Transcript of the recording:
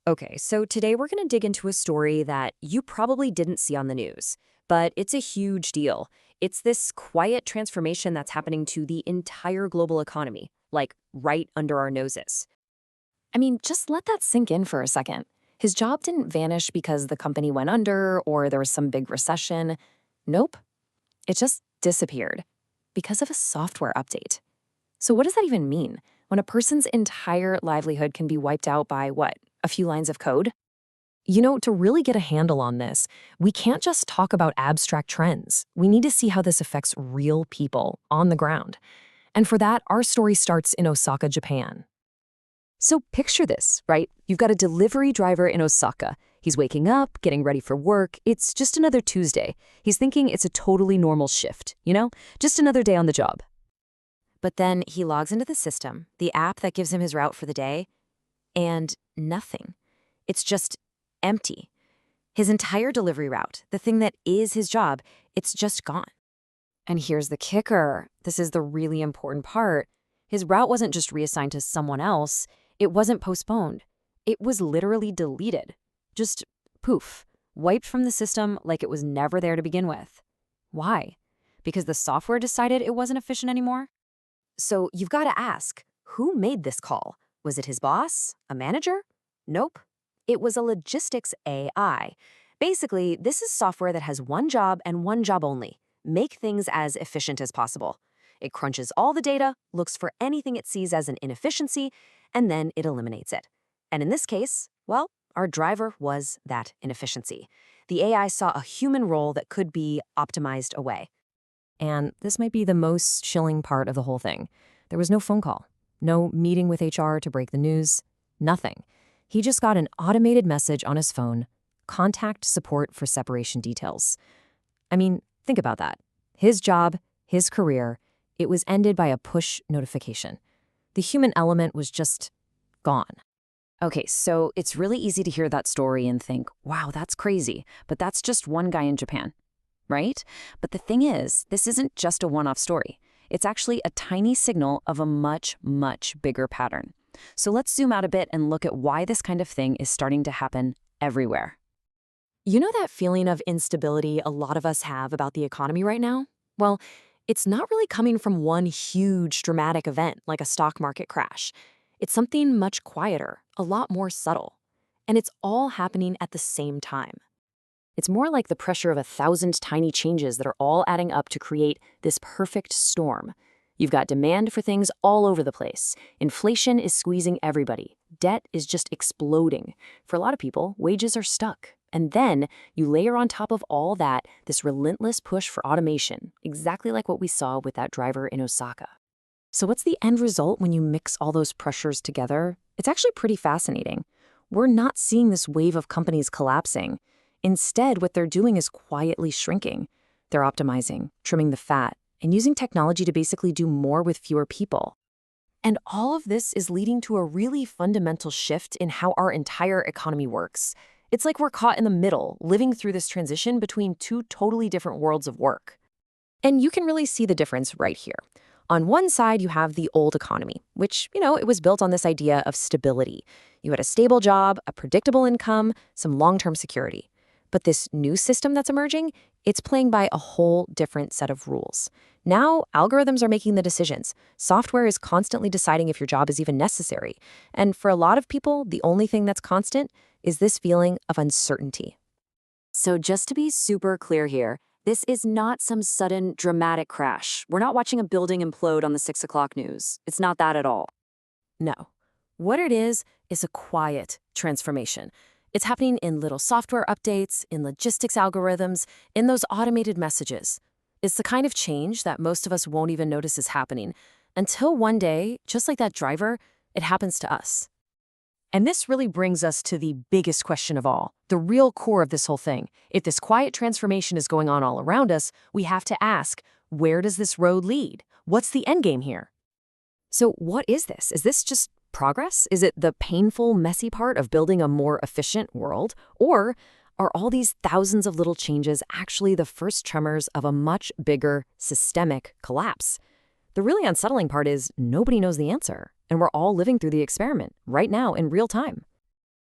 Okay, so today we're going to dig into a story that you probably didn't see on the news, but it's a huge deal. It's this quiet transformation that's happening to the entire global economy, like right under our noses. I mean, just let that sink in for a second. His job didn't vanish because the company went under or there was some big recession. Nope, it just disappeared because of a software update. So, what does that even mean? When a person's entire livelihood can be wiped out by what? A few lines of code? To really get a handle on this, we can't just talk about abstract trends. We need to see how this affects real people on the ground. And for that, our story starts in Osaka, Japan. So picture this, right? You've got a delivery driver in Osaka. He's waking up, getting ready for work. It's just another Tuesday. He's thinking it's a totally normal shift, just another day on the job. But then he logs into the system, the app that gives him his route for the day, and nothing. It's just empty. His entire delivery route, the thing that is his job, it's just gone. And here's the kicker. This is the really important part. His route wasn't just reassigned to someone else. It wasn't postponed. It was literally deleted. Just poof, wiped from the system like it was never there to begin with. Why? Because the software decided it wasn't efficient anymore? So you've got to ask, who made this call? Was it his boss? A manager? Nope. It was a logistics AI. Basically, this is software that has one job and one job only: make things as efficient as possible. It crunches all the data, looks for anything it sees as an inefficiency, and then it eliminates it. And in this case, well, our driver was that inefficiency. The AI saw a human role that could be optimized away. And this might be the most chilling part of the whole thing. There was no phone call, no meeting with HR to break the news, nothing. He just got an automated message on his phone: contact support for separation details. I mean, think about that. His job, his career, it was ended by a push notification. The human element was just gone. Okay, so it's really easy to hear that story and think, wow, that's crazy, but that's just one guy in Japan, right? But the thing is, this isn't just a one-off story. It's actually a tiny signal of a much, much bigger pattern. So let's zoom out a bit and look at why this kind of thing is starting to happen everywhere. You know that feeling of instability a lot of us have about the economy right now? Well, it's not really coming from one huge dramatic event like a stock market crash. It's something much quieter, a lot more subtle. And it's all happening at the same time. It's more like the pressure of 1,000 tiny changes that are all adding up to create this perfect storm. You've got demand for things all over the place. Inflation is squeezing everybody. Debt is just exploding. For a lot of people, wages are stuck. And then you layer on top of all that this relentless push for automation, exactly like what we saw with that driver in Osaka. So what's the end result when you mix all those pressures together? It's actually pretty fascinating. We're not seeing this wave of companies collapsing. Instead, what they're doing is quietly shrinking. They're optimizing, trimming the fat, and using technology to basically do more with fewer people. And all of this is leading to a really fundamental shift in how our entire economy works. It's like we're caught in the middle, living through this transition between two totally different worlds of work. And you can really see the difference right here. On one side, you have the old economy, which, it was built on this idea of stability. You had a stable job, a predictable income, some long-term security. But this new system that's emerging, it's playing by a whole different set of rules. Now, algorithms are making the decisions. Software is constantly deciding if your job is even necessary. And for a lot of people, the only thing that's constant is this feeling of uncertainty. So just to be super clear here, this is not some sudden dramatic crash. We're not watching a building implode on the 6 o'clock news. It's not that at all. No. What it is a quiet transformation. It's happening in little software updates, in logistics algorithms, in those automated messages. It's the kind of change that most of us won't even notice is happening until one day, just like that driver, it happens to us. And this really brings us to the biggest question of all, the real core of this whole thing. If this quiet transformation is going on all around us, we have to ask, where does this road lead? What's the end game here? So what is this? Is this just progress? Is it the painful, messy part of building a more efficient world? Or are all these thousands of little changes actually the first tremors of a much bigger systemic collapse? The really unsettling part is nobody knows the answer, and we're all living through the experiment right now in real time.